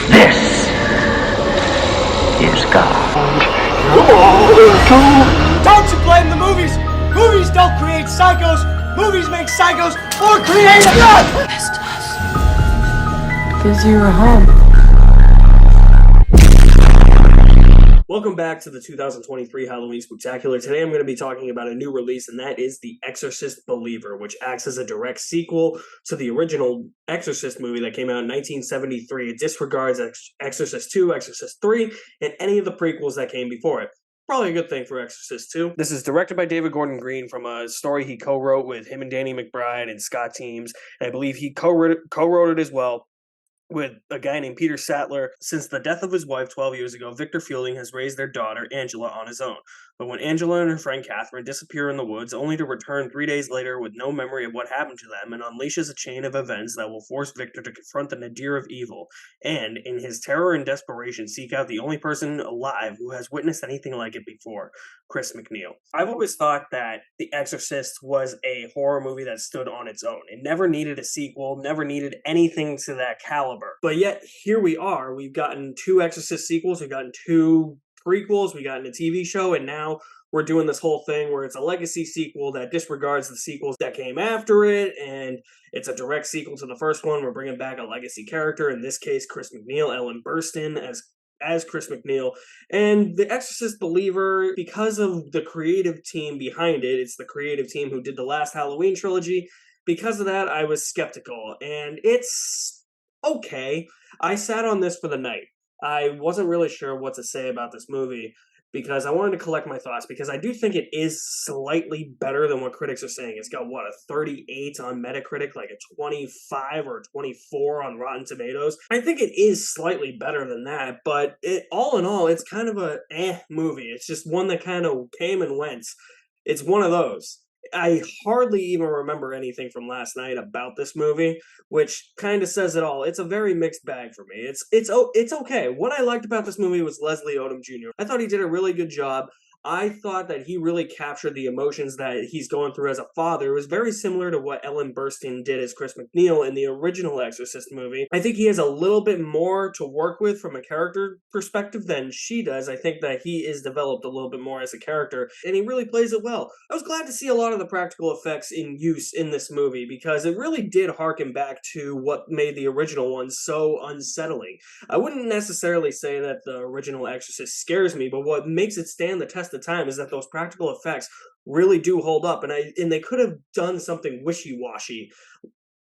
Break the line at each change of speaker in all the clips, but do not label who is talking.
This is God.
Don't you blame the movies! Movies don't create psychos! Movies make psychos or create God!
Because you were home.
Welcome back to the 2023 Halloween Spooktacular. Today I'm going to be talking about a new release, and that is The Exorcist Believer, which acts as a direct sequel to the original Exorcist movie that came out in 1973. It disregards Exorcist 2, Exorcist 3, and any of the prequels that came before it. Probably a good thing for Exorcist 2. This is directed by David Gordon Green from a story he co-wrote with him and Danny McBride and Scott Teems, and I believe he co-wrote it as well with a guy named Peter Sattler. Since the death of his wife 12 years ago, Victor Fielding has raised their daughter, Angela, on his own. But when Angela and her friend Catherine disappear in the woods, only to return 3 days later with no memory of what happened to them, and unleashes a chain of events that will force Victor to confront the nadir of evil, and, in his terror and desperation, seek out the only person alive who has witnessed anything like it before, Chris MacNeil. I've always thought that The Exorcist was a horror movie that stood on its own. It never needed a sequel, never needed anything to that caliber. But yet, here we are. We've gotten 2 Exorcist sequels, we've gotten 2 prequels, we got in a TV show, and now we're doing this whole thing where it's a legacy sequel that disregards the sequels that came after it, and it's a direct sequel to the first one. We're bringing back a legacy character, in this case Chris MacNeil, Ellen Burstyn as Chris MacNeil, and The Exorcist Believer, because of the creative team behind it, it's the creative team who did the last Halloween trilogy. Because of that, I was skeptical, and it's okay. I sat on this for the night. I wasn't really sure what to say about this movie because I wanted to collect my thoughts, because I do think it is slightly better than what critics are saying. It's got, a 38 on Metacritic, like a 25 or 24 on Rotten Tomatoes. I think it is slightly better than that, but all in all, it's kind of a movie. It's just one that kind of came and went. It's one of those. I hardly even remember anything from last night about this movie, which kind of says it all. It's a very mixed bag for me. It's okay. What I liked about this movie was Leslie Odom Jr. I thought he did a really good job. I thought that he really captured the emotions that he's going through as a father. It was very similar to what Ellen Burstyn did as Chris MacNeil in the original Exorcist movie. I think he has a little bit more to work with from a character perspective than she does. I think that he is developed a little bit more as a character, and he really plays it well. I was glad to see a lot of the practical effects in use in this movie, because it really did harken back to what made the original one so unsettling. I wouldn't necessarily say that the original Exorcist scares me, but what makes it stand the test of time is that those practical effects really do hold up, and they could have done something wishy-washy,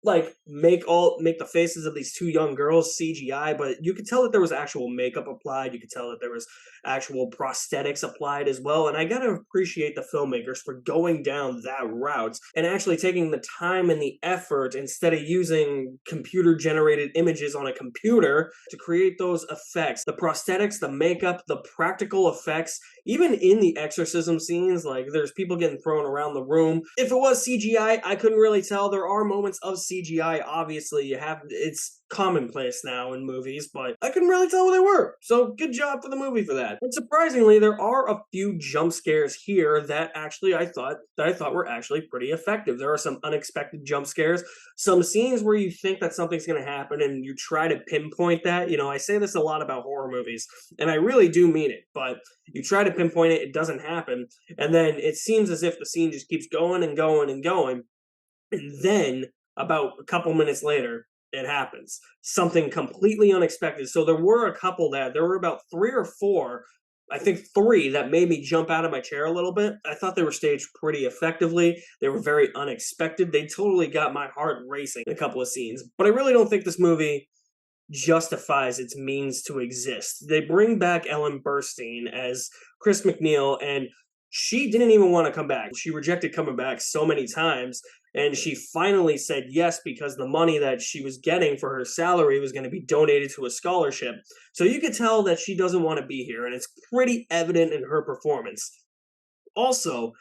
like make the faces of these 2 young girls CGI, but you could tell that there was actual makeup applied. You could tell that there was actual prosthetics applied as well, and I gotta appreciate the filmmakers for going down that route and actually taking the time and the effort, instead of using computer-generated images on a computer, to create those effects. The prosthetics, the makeup, the practical effects, even in the exorcism scenes, like there's people getting thrown around the room. If it was CGI, I couldn't really tell. There are moments of CGI, obviously, it's commonplace now in movies, but I couldn't really tell what they were. So good job for the movie for that. And surprisingly, there are a few jump scares here that actually I thought were actually pretty effective. There are some unexpected jump scares, some scenes where you think that something's going to happen and you try to pinpoint that. You know, I say this a lot about horror movies, and I really do mean it, but you try to pinpoint it, it doesn't happen, and then it seems as if the scene just keeps going and going and going, and then about a couple minutes later, it happens. Something completely unexpected. So there were about 3 or 4, I think 3, that made me jump out of my chair a little bit. I thought they were staged pretty effectively. They were very unexpected. They totally got my heart racing in a couple of scenes. But I really don't think this movie justifies its means to exist. They bring back Ellen Burstyn as Chris MacNeil, and she didn't even want to come back. She rejected coming back so many times, and she finally said yes because the money that she was getting for her salary was going to be donated to a scholarship. So you could tell that she doesn't want to be here, and it's pretty evident in her performance. Also,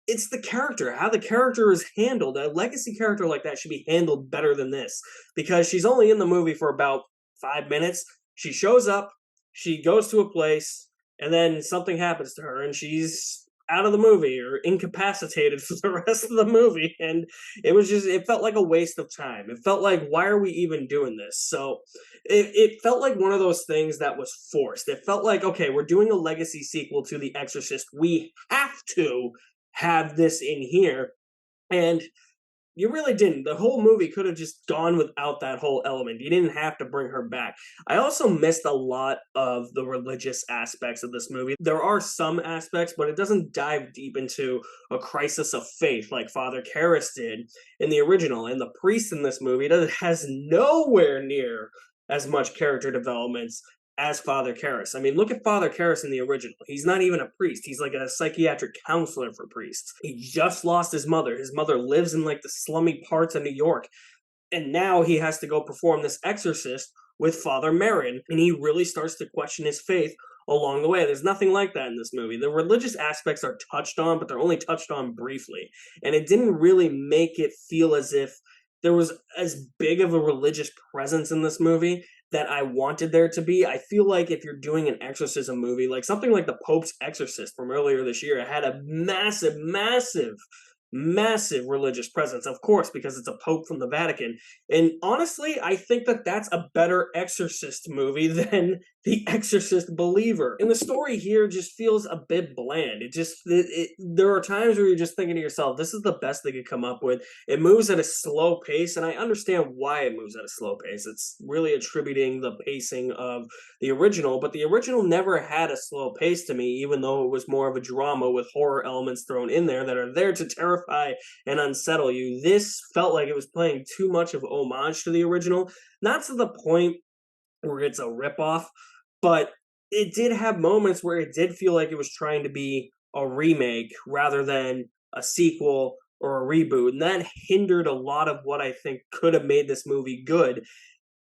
it's the character, how the character is handled. A legacy character like that should be handled better than this, because she's only in the movie for about 5 minutes. She shows up, she goes to a place, and then something happens to her, and she's out of the movie or incapacitated for the rest of the movie. And it felt like a waste of time. It felt like, why are we even doing this? So it felt like one of those things that was forced. It felt like, okay, we're doing a legacy sequel to The Exorcist. We have to have this in here. And you really didn't. The whole movie could have just gone without that whole element. You didn't have to bring her back. I also missed a lot of the religious aspects of this movie. There are some aspects, but it doesn't dive deep into a crisis of faith like Father Karras did in the original. And the priest in this movie has nowhere near as much character developments as Father Karras. I mean, look at Father Karras in the original. He's not even a priest. He's like a psychiatric counselor for priests. He just lost his mother. His mother lives in like the slummy parts of New York. And now he has to go perform this exorcist with Father Merrin. And he really starts to question his faith along the way. There's nothing like that in this movie. The religious aspects are touched on, but they're only touched on briefly. And it didn't really make it feel as if there was as big of a religious presence in this movie that I wanted there to be. I feel like if you're doing an exorcism movie, like something like The Pope's Exorcist from earlier this year, it had a massive religious presence, of course, because it's a pope from the Vatican. And honestly, I think that that's a better Exorcist movie than The Exorcist Believer. And the story here just feels a bit bland. There are times where you're just thinking to yourself, this is the best they could come up with. It moves at a slow pace, and I understand why it moves at a slow pace. It's really attributing the pacing of the original, but the original never had a slow pace to me, even though it was more of a drama with horror elements thrown in there that are there to terrify and unsettle you. This felt like it was playing too much of homage to the original, not to the point where it's a ripoff, but it did have moments where it did feel like it was trying to be a remake rather than a sequel or a reboot, and that hindered a lot of what I think could have made this movie good.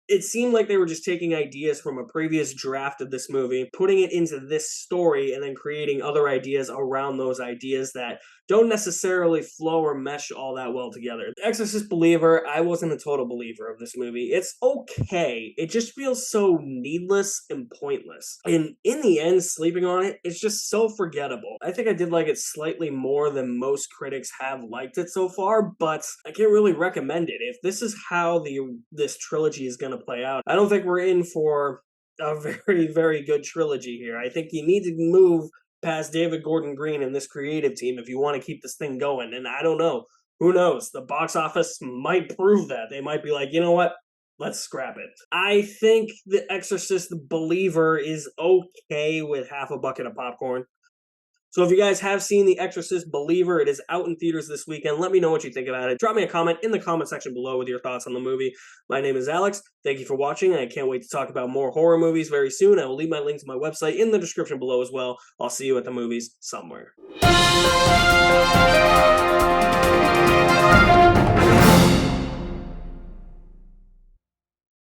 It seemed like they were just taking ideas from a previous draft of this movie, putting it into this story, and then creating other ideas around those ideas that don't necessarily flow or mesh all that well together. The Exorcist Believer, I wasn't a total believer of this movie. It's okay. It just feels so needless and pointless. And in the end, sleeping on it, it's just so forgettable. I think I did like it slightly more than most critics have liked it so far, but I can't really recommend it. If this is how this trilogy is going to play out, I don't think we're in for a very, very good trilogy here. I think you need to move past David Gordon Green and this creative team if you want to keep this thing going. And I don't know. Who knows? The box office might prove that. They might be like, you know what? Let's scrap it. I think The Exorcist Believer is okay with half a bucket of popcorn. So if you guys have seen The Exorcist Believer, it is out in theaters this weekend. Let me know what you think about it. Drop me a comment in the comment section below with your thoughts on the movie. My name is Alex. Thank you for watching. I can't wait to talk about more horror movies very soon. I will leave my link to my website in the description below as well. I'll see you at the movies somewhere.